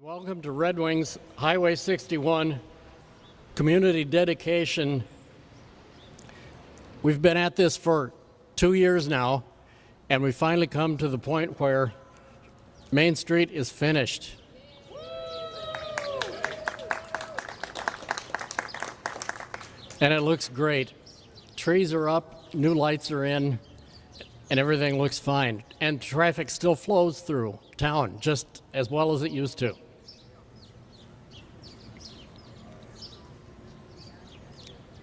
Welcome to Red Wing's Highway 61 community dedication. We've been at this for 2 years now, and we finally come to the point where Main Street is finished. And it looks great. Trees are up, new lights are in, and everything looks fine. And traffic still flows through town just as well as it used to.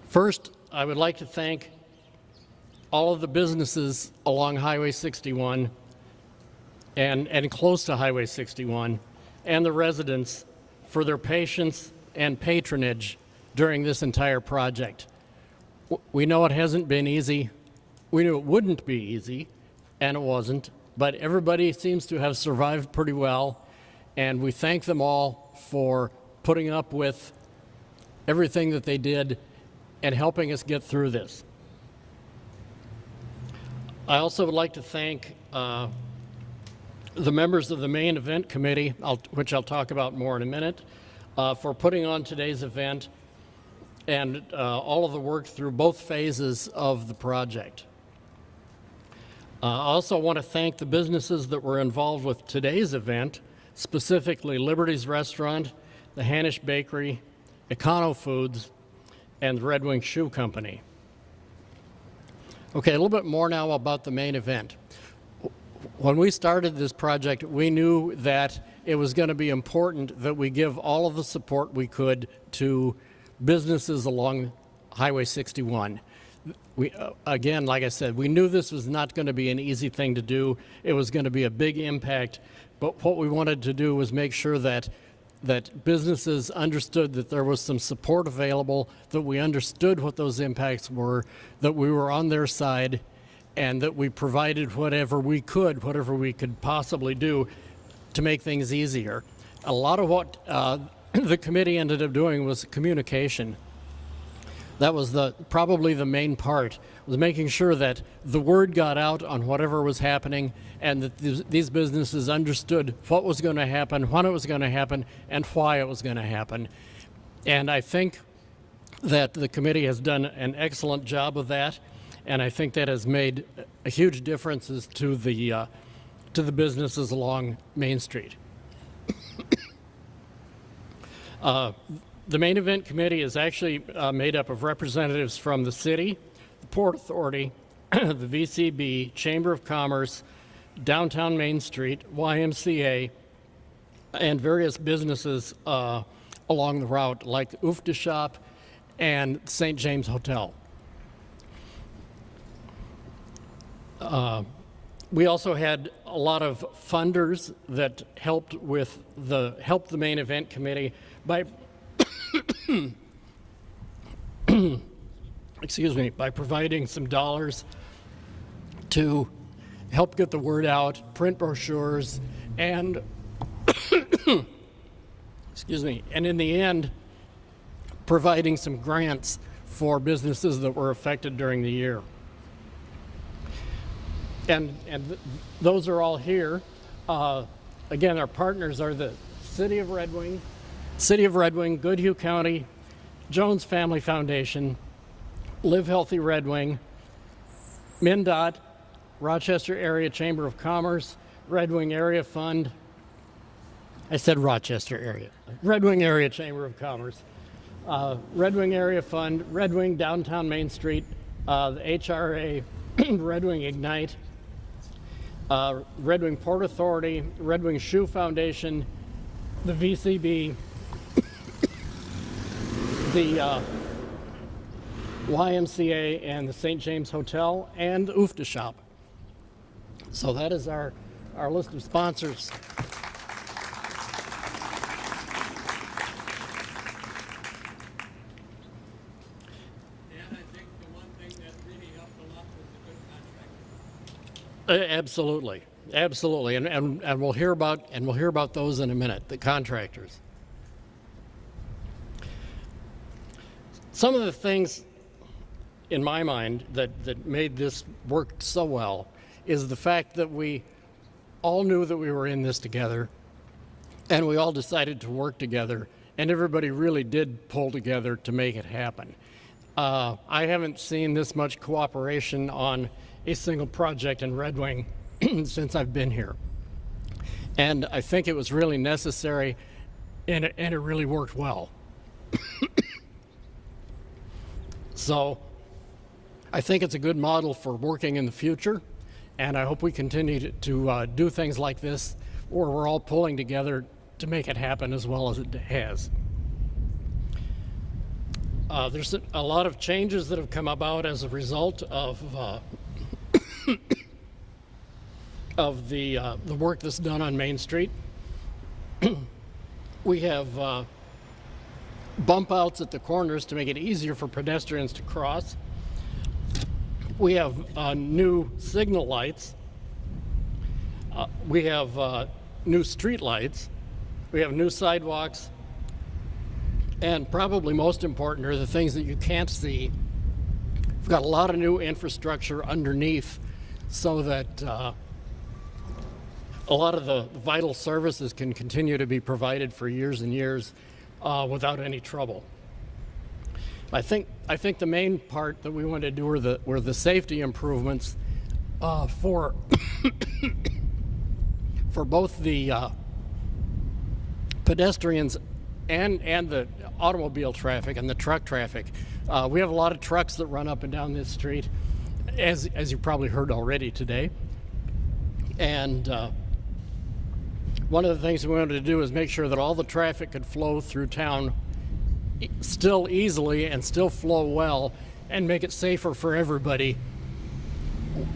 First, I would like to thank all of the businesses along Highway 61 and close to Highway 61 and the residents for their patience and patronage during this entire project. We know it hasn't been easy. We knew it wouldn't be easy, and it wasn't, but everybody seems to have survived pretty well, and we thank them all for putting up with everything that they did and helping us get through this. I also would like to thank the members of the main event committee, which I'll talk about more in a minute, for putting on today's event and all of the work through both phases of the project. I also want to thank the businesses that were involved with today's event, specifically Liberty's Restaurant, the Hanish Bakery, Econo Foods, and the Red Wing Shoe Company. Okay, a little bit more now about the main event. When we started this project, we knew that it was going to be important that we give all of the support we could to businesses along Highway 61. Again, like I said, we knew this was not going to be an easy thing to do. It was going to be a big impact, but what we wanted to do was make sure that businesses understood that there was some support available, that we understood what those impacts were, that we were on their side, and that we provided whatever we could possibly do to make things easier. A lot of what the committee ended up doing was communication. That was probably the main part, was making sure that the word got out on whatever was happening and that these businesses understood what was going to happen, when it was going to happen, and why it was going to happen. And I think that the committee has done an excellent job of that, and I think that has made a huge differences to the businesses along Main Street. The main event committee is actually made up of representatives from the city, the Port Authority, the VCB, Chamber of Commerce, Downtown Main Street, YMCA, and various businesses along the route like Ufta Shop and St. James Hotel. We also had a lot of funders that helped the main event committee by by providing some dollars to help get the word out, print brochures, and and in the end, providing some grants for businesses that were affected during the year. And those are all here. Again, our partners are the City of Red Wing, Goodhue County, Jones Family Foundation, Live Healthy Red Wing, MnDOT, Rochester Area Chamber of Commerce, Red Wing Area Fund. I said Rochester Area. Red Wing Area Chamber of Commerce, Red Wing Area Fund, Red Wing Downtown Main Street, the HRA, Red Wing Ignite, Red Wing Port Authority, Red Wing Shoe Foundation, the VCB, the YMCA, and the St. James Hotel, and Ufta Shop. So that is our list of sponsors. And I think the one thing that really helped a lot was the good contractor. Absolutely, and we'll hear about those in a minute. The contractors. Some of the things in my mind that made this work so well is the fact that we all knew that we were in this together. and we all decided to work together, and everybody really did pull together to make it happen. I haven't seen this much cooperation on a single project in Red Wing since I've been here. And I think it was really necessary, and it really worked well. So I think it's a good model for working in the future, and I hope we continue to do things like this where we're all pulling together to make it happen as well as it has. There's a lot of changes that have come about as a result of the work that's done on Main Street. We have bump outs at the corners to make it easier for pedestrians to cross. We have new signal lights. We have new street lights. We have new sidewalks. And probably most important are the things that you can't see. We've got a lot of new infrastructure underneath so that a lot of the vital services can continue to be provided for years and years without any trouble. I think the main part that we want to do were the safety improvements for for both the pedestrians and the automobile traffic and the truck traffic. We have a lot of trucks that run up and down this street, as you probably heard already today. And one of the things we wanted to do is make sure that all the traffic could flow through town still easily and still flow well, and make it safer for everybody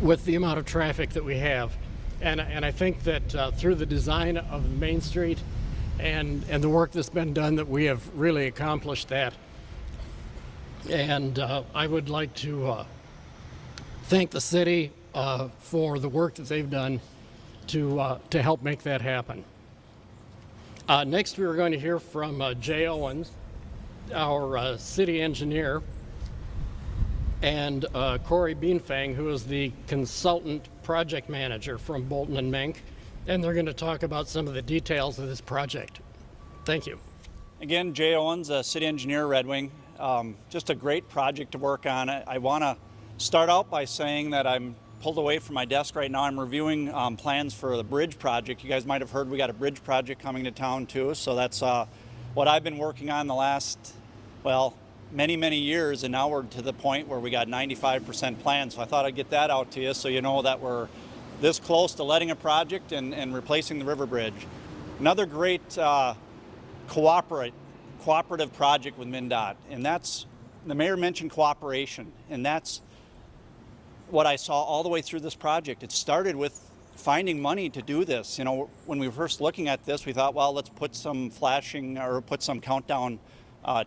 with the amount of traffic that we have. And I think that through the design of Main Street and the work that's been done, that we have really accomplished that. And I would like to thank the city for the work that they've done to help make that happen. Next, we are going to hear from Jay Owens, our city engineer, and Cory Bienfang, who is the consultant project manager from Bolton and Menck, and they're going to talk about some of the details of this project. Thank you. Again, Jay Owens, city engineer, Red Wing. Just a great project to work on. I want to start out by saying that I'm pulled away from my desk right now. I'm reviewing plans for the bridge project. You guys might have heard we got a bridge project coming to town too, so that's what I've been working on the last, well, many years, and now we're to the point where we got 95% planned. So I thought I'd get that out to you so you know that we're this close to letting a project and replacing the river bridge. Another great cooperative project with MnDOT, and that's, the mayor mentioned cooperation, and that's what I saw all the way through this project. It started with finding money to do this. You know, when we were first looking at this, we thought, well, let's put some flashing or put some countdown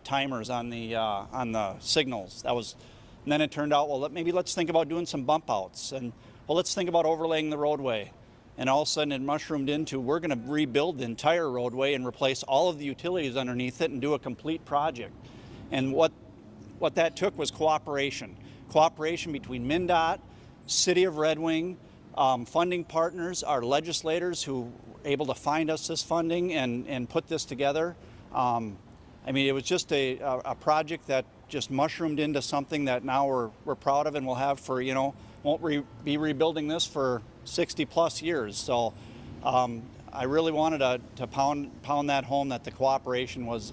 timers on the signals. That was, and then it turned out, well, maybe let's think about doing some bump outs, and well, let's think about overlaying the roadway. And all of a sudden it mushroomed into, we're going to rebuild the entire roadway and replace all of the utilities underneath it and do a complete project. And what that took was cooperation. Cooperation between MnDOT, City of Red Wing, funding partners, our legislators who were able to find us this funding and put this together. I mean, it was just a project that just mushroomed into something that now we're proud of and we'll have for, you know, won't be rebuilding this for 60 plus years. So I really wanted to pound that home, that the cooperation was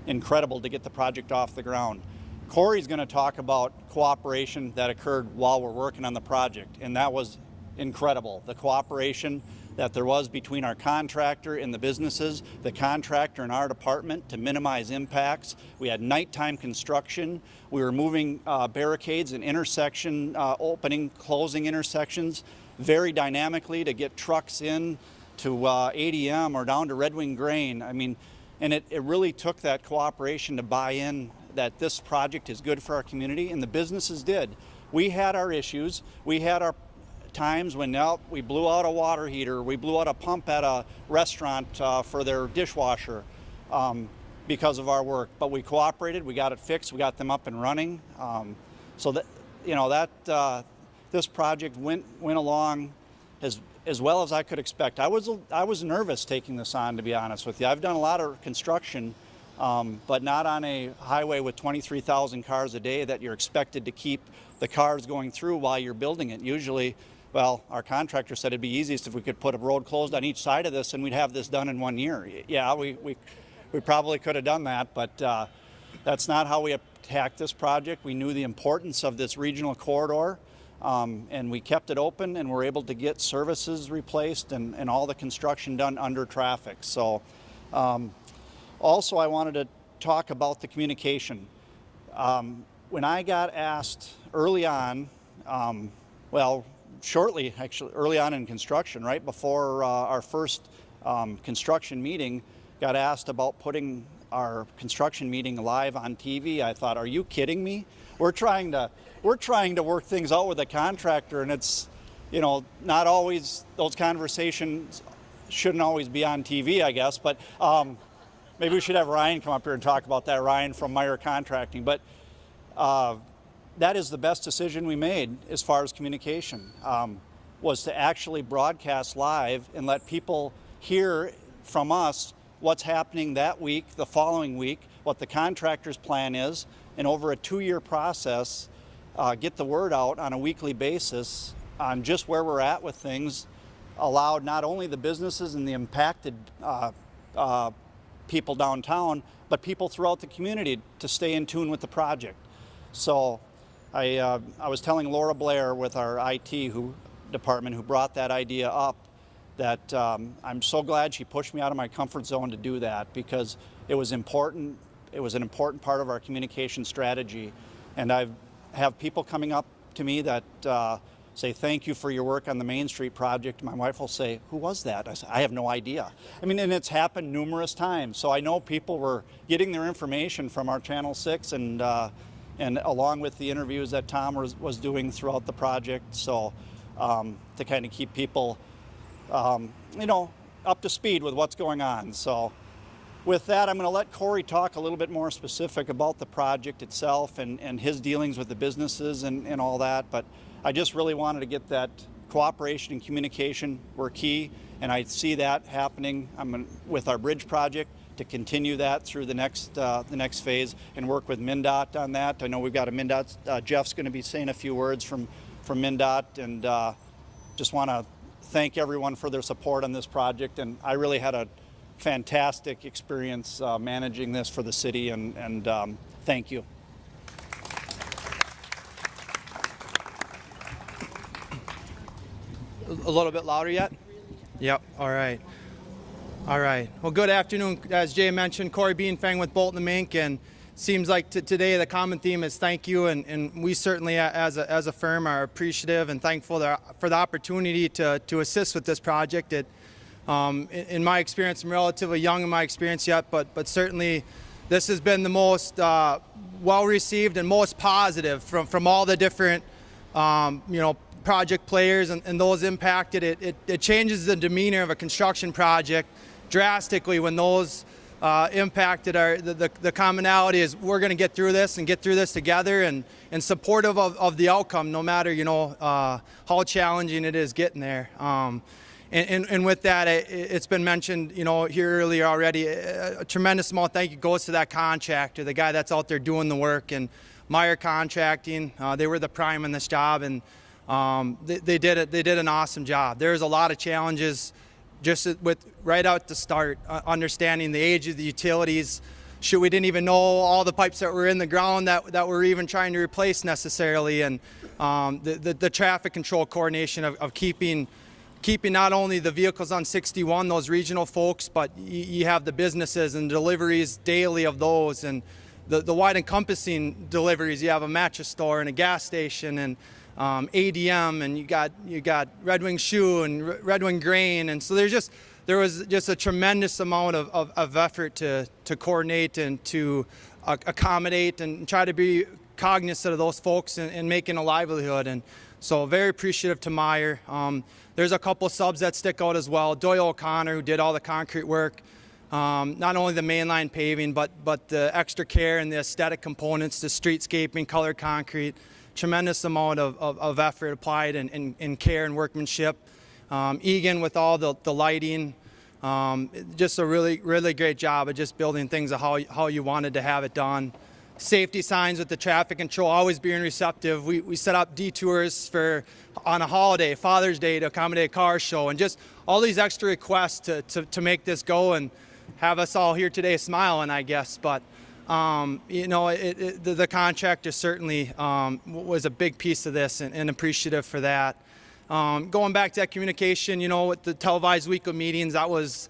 incredible to get the project off the ground. Cory's going to talk about cooperation that occurred while we're working on the project, and that was incredible. The cooperation that there was between our contractor and the businesses, the contractor and our department to minimize impacts. We had nighttime construction. We were moving barricades and intersection, opening, closing intersections very dynamically to get trucks in to ADM or down to Red Wing Grain. I mean, and it really took that cooperation to buy in that this project is good for our community, and the businesses did. We had our issues. We had our times when we blew out a water heater, we blew out a pump at a restaurant for their dishwasher because of our work. But we cooperated, we got it fixed, we got them up and running. So that, you know, that this project went along, has as well as I could expect. I was nervous taking this on, to be honest with you. I've done a lot of construction, but not on a highway with 23,000 cars a day that you're expected to keep the cars going through while you're building it. Usually, well, our contractor said it'd be easiest if we could put a road closed on each side of this and we'd have this done in 1 year. Yeah, we probably could have done that, but that's not how we attacked this project. We knew the importance of this regional corridor. And we kept it open and were able to get services replaced and all the construction done under traffic. So also I wanted to talk about the communication. When I got asked early on, well, shortly actually, early on in construction, right before our first construction meeting, got asked about putting our construction meeting live on TV. I thought, are you kidding me? We're trying to work things out with the contractor, and it's, you know, not always, those conversations shouldn't always be on TV, I guess, but maybe we should have Ryan come up here and talk about that, Ryan from Meyer Contracting. But that is the best decision we made as far as communication, was to actually broadcast live and let people hear from us what's happening that week, the following week, what the contractor's plan is, and over a 2-year process, get the word out on a weekly basis on just where we're at with things, allowed not only the businesses and the impacted people downtown, but people throughout the community to stay in tune with the project. So I was telling Laura Blair with our IT department who brought that idea up that I'm so glad she pushed me out of my comfort zone to do that, because it was important. It was an important part of our communication strategy. And I have people coming up to me that say, thank you for your work on the Main Street project. My wife will say, who was that? I say, I have no idea. I mean, and it's happened numerous times. So I know people were getting their information from our Channel 6 and along with the interviews that Tom was doing throughout the project. So to kind of keep people, you know, up to speed with what's going on. So with that, I'm going to let Cory talk a little bit more specific about the project itself and his dealings with the businesses and all that. But I just really wanted to get that cooperation and communication were key, and I see that happening with our bridge project to continue that through the next phase and work with MnDOT on that. I know we've got a MnDOT. Jeff's going to be saying a few words from MnDOT, and just want to thank everyone for their support on this project. And I really had a fantastic experience managing this for the city, and thank you. A little bit louder yet? Yep, all right. All right, well, good afternoon. As Jay mentioned, Cory Bienfang with Vlaminck, and seems like today the common theme is thank you, and we certainly as a firm are appreciative and thankful for the opportunity to assist with this project. In my experience, I'm relatively young in my experience yet, but certainly this has been the most well-received and most positive from all the different project players and those impacted. It changes the demeanor of a construction project drastically when those impacted are the commonality is we're going to get through this and get through this together and supportive of the outcome, no matter how challenging it is getting there. And with that, it's been mentioned, here earlier already, a tremendous amount of thank you goes to that contractor, the guy that's out there doing the work, and Meyer Contracting. They were the prime in this job, and they did it. They did an awesome job. There's a lot of challenges just with right out the start, understanding the age of the utilities. We didn't even know all the pipes that were in the ground that we're even trying to replace necessarily, and the traffic control coordination of keeping not only the vehicles on 61, those regional folks, but you have the businesses and deliveries daily of those, and the wide encompassing deliveries. You have a mattress store and a gas station and ADM, and you got Red Wing Shoe and Red Wing Grain, and so there was just a tremendous amount of effort to coordinate and to accommodate and try to be cognizant of those folks and making a livelihood. And so very appreciative to Meyer. There's a couple subs that stick out as well. Doyle O'Connor, who did all the concrete work, not only the mainline paving, but the extra care and the aesthetic components, the streetscaping, colored concrete. Tremendous amount of effort applied and care and workmanship. Egan with all the lighting. Just a really great job of just building things how you wanted to have it done. Safety signs with the traffic control, always being receptive. We set up detours on a holiday, Father's Day, to accommodate a car show, and just all these extra requests to make this go and have us all here today smiling, I guess. But the contractor certainly was a big piece of this, and appreciative for that. Going back to that communication, with the televised weekly meetings, that was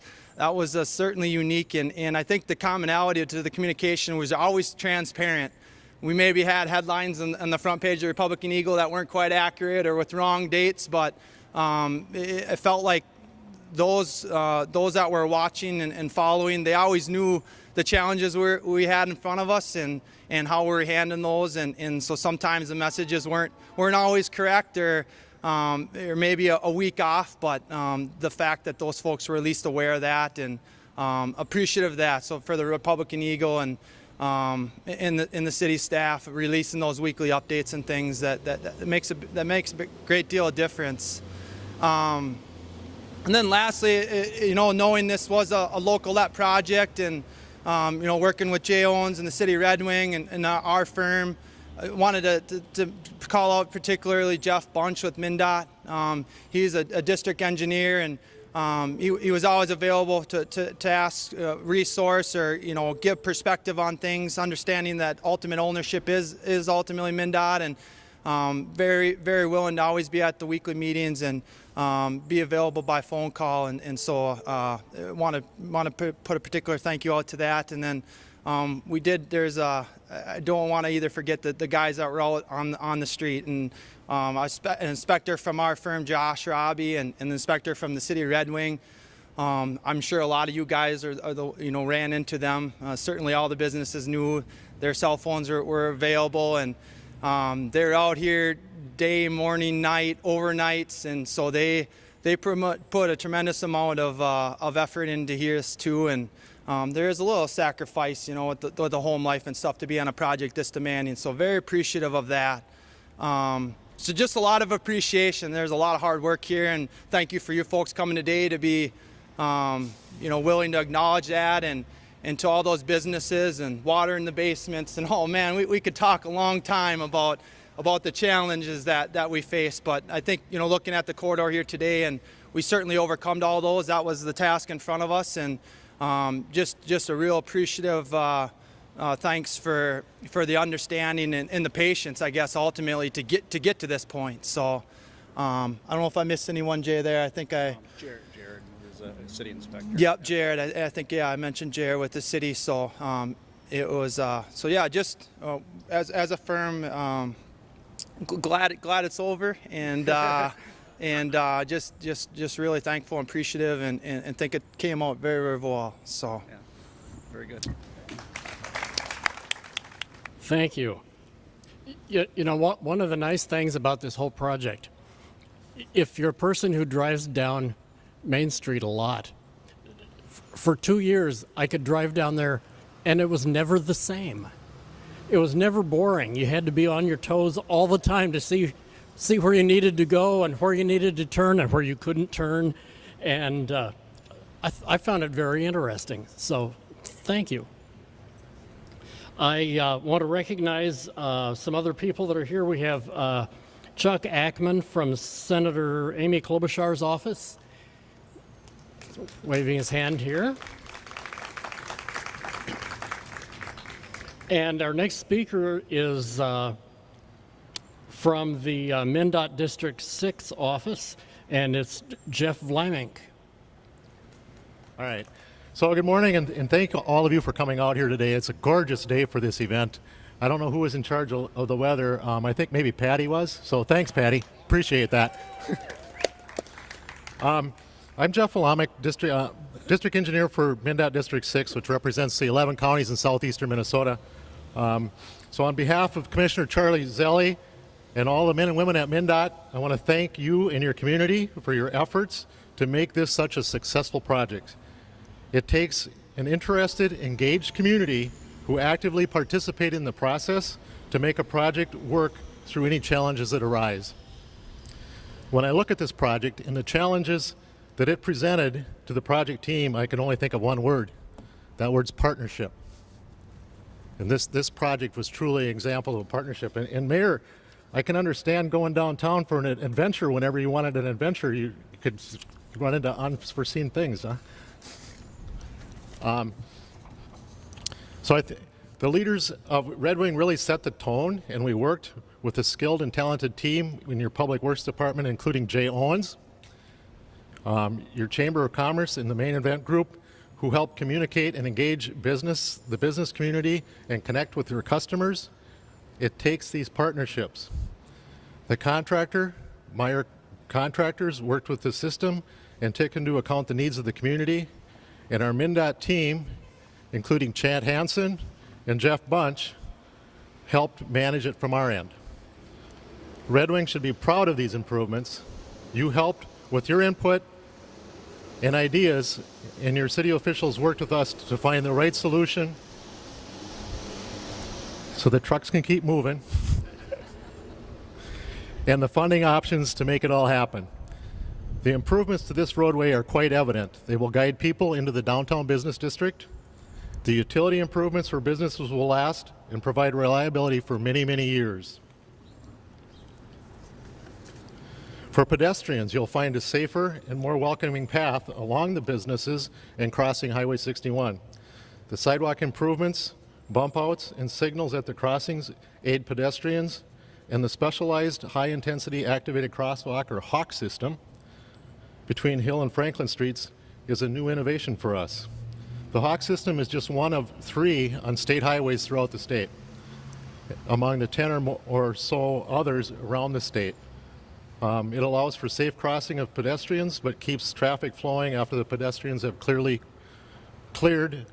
certainly unique, and I think the commonality to the communication was always transparent. We maybe had headlines on the front page of the Republican Eagle that weren't quite accurate or with wrong dates, but it felt like those that were watching and following, they always knew the challenges we had in front of us and how we were handling those, and so sometimes the messages weren't always correct or maybe a week off, but the fact that those folks were at least aware of that and appreciative of that. So for the Republican Eagle and in the city staff releasing those weekly updates and things, that makes a great deal of difference. And then lastly, knowing this was a local-let project and working with Jay Owens and the city of Red Wing and our firm, I wanted to call out particularly Jeff Bunch with MnDOT. He's a district engineer, and he was always available to ask resource or give perspective on things, understanding that ultimate ownership is ultimately MnDOT, and very willing to always be at the weekly meetings and be available by phone call. And so I want to put a particular thank you out to that. And then I don't want to either forget the guys that were out on the street, and an inspector from our firm, Josh Robbie, and an inspector from the city of Red Wing. I'm sure a lot of you guys ran into them. Certainly all the businesses knew their cell phones were available, and they're out here day, morning, night, overnights, and so they put a tremendous amount of effort into here too. And there is a little sacrifice, with the home life and stuff to be on a project this demanding. So very appreciative of that. So just a lot of appreciation. There's a lot of hard work here, and thank you for you folks coming today to be, willing to acknowledge that, and to all those businesses and water in the basements. And oh man, we could talk a long time about the challenges that we face. But I think, looking at the corridor here today, and we certainly overcome all those. That was the task in front of us, and just a real appreciative thanks for the understanding and the patience, I guess, ultimately to get to this point. So I don't know if I missed anyone, Jay, there. I think Jared was a city inspector. Yep, Jared. I think I mentioned Jared with the city. So it was just as a firm, glad it's over, and just really thankful and appreciative, and think it came out very well. So Yeah, very good. Thank you. One of the nice things about this whole project, if you're a person who drives down Main Street a lot, for 2 years I could drive down there and it was never the same. It was never boring. You had to be on your toes all the time to see where you needed to go and where you needed to turn and where you couldn't turn. And I found it very interesting. So thank you. I want to recognize some other people that are here. We have Chuck Ackman from Senator Amy Klobuchar's office, waving his hand here. And our next speaker is from the MnDOT District 6 office, and it's Jeff Vlaminck. All right. So good morning, and thank all of you for coming out here today. It's a gorgeous day for this event. I don't know who was in charge of the weather. I think maybe Patty was. So thanks, Patty. Appreciate that. I'm Jeff Vlaminck, district engineer for MnDOT District 6, which represents the 11 counties in southeastern Minnesota. So on behalf of Commissioner Charlie Zelli and all the men and women at MnDOT, I want to thank you and your community for your efforts to make this such a successful project. It takes an interested, engaged community who actively participate in the process to make a project work through any challenges that arise. When I look at this project and the challenges that it presented to the project team, I can only think of one word. That word's partnership. And this project was truly an example of a partnership. And Mayor, I can understand going downtown for an adventure whenever you wanted an adventure. You could run into unforeseen things, huh? So the leaders of Red Wing really set the tone, and we worked with a skilled and talented team in your Public Works Department, including Jay Owens, your Chamber of Commerce and the main event group, who helped communicate and engage the business community, and connect with your customers. It takes these partnerships. The contractor, Meyer Contractors, worked with the system and took into account the needs of the community. And our MnDOT team, including Chad Hansen and Jeff Bunch, helped manage it from our end. Red Wing should be proud of these improvements. You helped with your input and ideas, and your city officials worked with us to find the right solution so the trucks can keep moving and the funding options to make it all happen. The improvements to this roadway are quite evident. They will guide people into the downtown business district. The utility improvements for businesses will last and provide reliability for many, many years. For pedestrians, you'll find a safer and more welcoming path along the businesses and crossing Highway 61. The sidewalk improvements, bump outs, and signals at the crossings aid pedestrians, and the specialized high-intensity activated crosswalk, or HAWK system, between Hill and Franklin Streets is a new innovation for us. The HAWK system is just one of 3 on state highways throughout the state, among the 10 or so others around the state. It allows for safe crossing of pedestrians, but keeps traffic flowing after the pedestrians have clearly cleared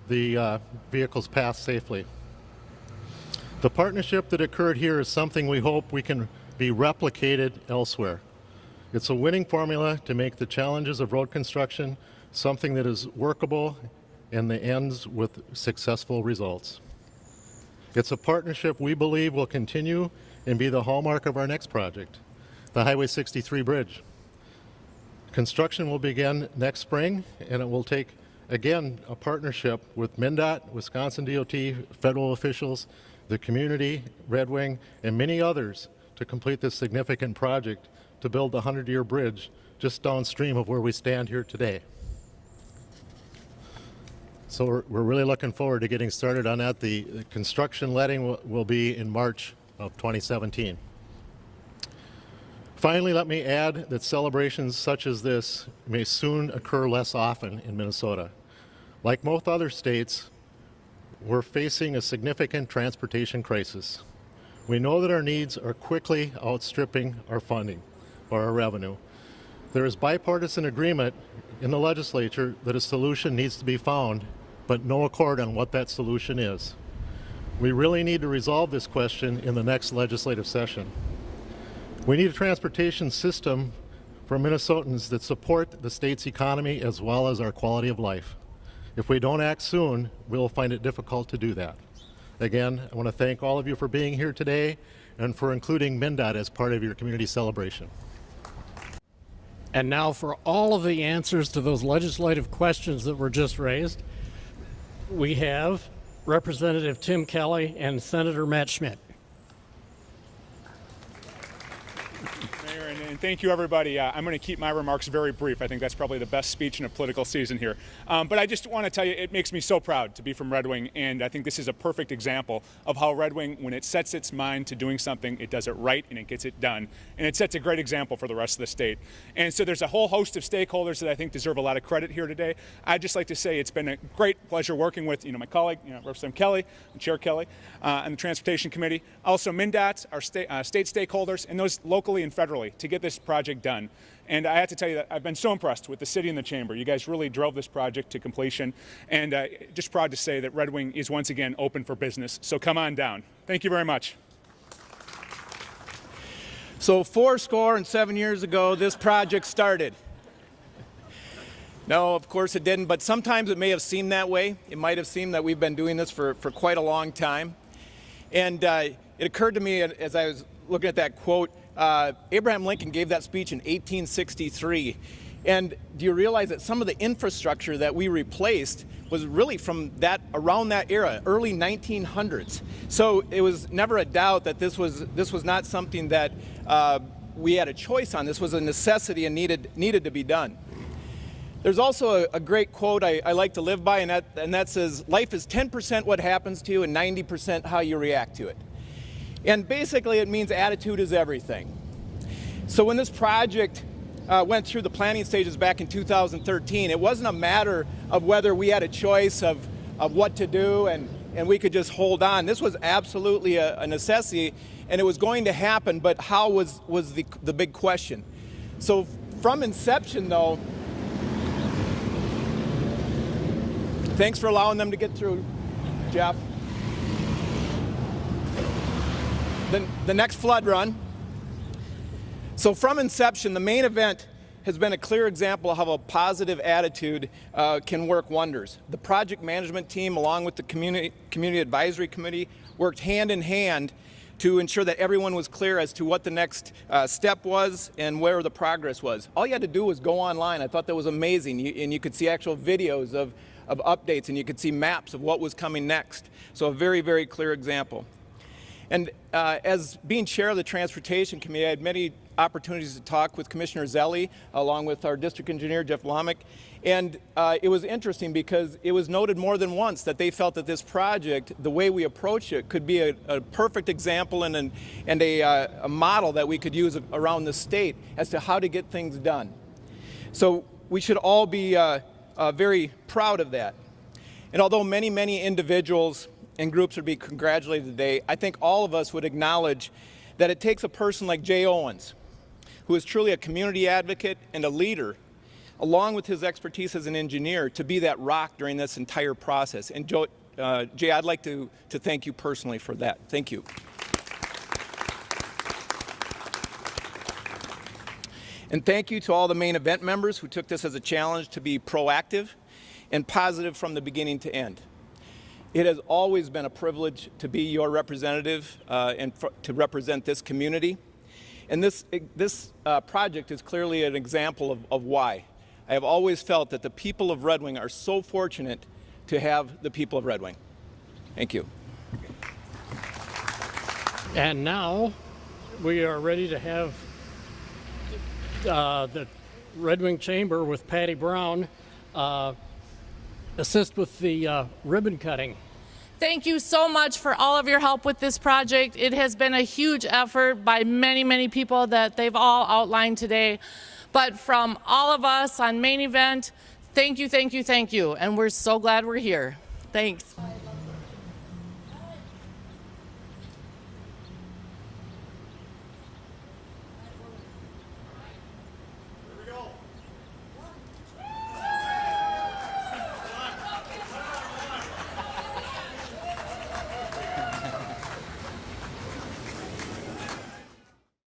the vehicle's path safely. The partnership that occurred here is something we hope we can be replicated elsewhere. It's a winning formula to make the challenges of road construction something that is workable and that ends with successful results. It's a partnership we believe will continue and be the hallmark of our next project, the Highway 63 bridge. Construction will begin next spring, and it will take, again, a partnership with MnDOT, Wisconsin DOT, federal officials, the community, Red Wing, and many others to complete this significant project to build the 100-year bridge just downstream of where we stand here today. So we're really looking forward to getting started on that. The construction letting will be in March of 2017. Finally, let me add that celebrations such as this may soon occur less often in Minnesota. Like most other states, we're facing a significant transportation crisis. We know that our needs are quickly outstripping our funding or our revenue. There is bipartisan agreement in the legislature that a solution needs to be found, but no accord on what that solution is. We really need to resolve this question in the next legislative session. We need a transportation system for Minnesotans that support the state's economy as well as our quality of life. If we don't act soon, we'll find it difficult to do that. Again, I want to thank all of you for being here today and for including MnDOT as part of your community celebration. And now for all of the answers to those legislative questions that were just raised, we have Representative Tim Kelly and Senator Matt Schmit. Mayor, and thank you, everybody. I'm going to keep my remarks very brief. I think that's probably the best speech in a political season here. But I just want to tell you, it makes me so proud to be from Red Wing, and I think this is a perfect example of how Red Wing, when it sets its mind to doing something, it does it right and it gets it done. And it sets a great example for the rest of the state. And so there's a whole host of stakeholders that I think deserve a lot of credit here today. I'd just like to say it's been a great pleasure working with my colleague, Representative Kelly, and Chair Kelly, and the Transportation Committee. Also MnDOT, our state stakeholders, and those locally and federally to get this project done. And I have to tell you that I've been so impressed with the city and the chamber. You guys really drove this project to completion, and just proud to say that Red Wing is once again open for business. So come on down. Thank you very much. So 7 years ago, this project started. No, of course it didn't, but sometimes it may have seemed that way. It might have seemed that we've been doing this for quite a long time. And it occurred to me as I was looking at that quote, Abraham Lincoln gave that speech in 1863. And do you realize that some of the infrastructure that we replaced was really from around that era, early 1900s. So it was never a doubt that this was not something that we had a choice on. This was a necessity and needed to be done. There's also a great quote I like to live by, and that says, life is 10% what happens to you and 90% how you react to it. And basically it means attitude is everything. So when this project went through the planning stages back in 2013, it wasn't a matter of whether we had a choice of what to do and we could just hold on. This was absolutely a necessity, and it was going to happen, but how was the big question. So from inception, though, thanks for allowing them to get through, Jeff. The next flood run. So from inception, the main event has been a clear example of how a positive attitude can work wonders. The project management team, along with the community advisory committee, worked hand in hand to ensure that everyone was clear as to what the next step was and where the progress was. All you had to do was go online. I thought that was amazing. And you could see actual videos of updates, and you could see maps of what was coming next. So a very, very clear example. And as being chair of the Transportation Committee, I had many opportunities to talk with Commissioner Zelli, along with our district engineer, Jeff Vlaminck. And it was interesting because it was noted more than once that they felt that this project, the way we approach it, could be a perfect example and a model that we could use around the state as to how to get things done. So we should all be very proud of that. And although many, many individuals and groups would be congratulated today, I think all of us would acknowledge that it takes a person like Jay Owens, who is truly a community advocate and a leader, along with his expertise as an engineer, to be that rock during this entire process. And Jay, I'd like to thank you personally for that. Thank you. And thank you to all the main event members who took this as a challenge to be proactive and positive from the beginning to end. It has always been a privilege to be your representative and to represent this community. And this project is clearly an example of why. I have always felt that the people of Red Wing are so fortunate to have the people of Red Wing. Thank you. And now we are ready to have the Red Wing Chamber with Patty Brown assist with the ribbon cutting. Thank you so much for all of your help with this project. It has been a huge effort by many, many people that they've all outlined today. But from all of us on Main Event, thank you, thank you, thank you. And we're so glad we're here. Thanks.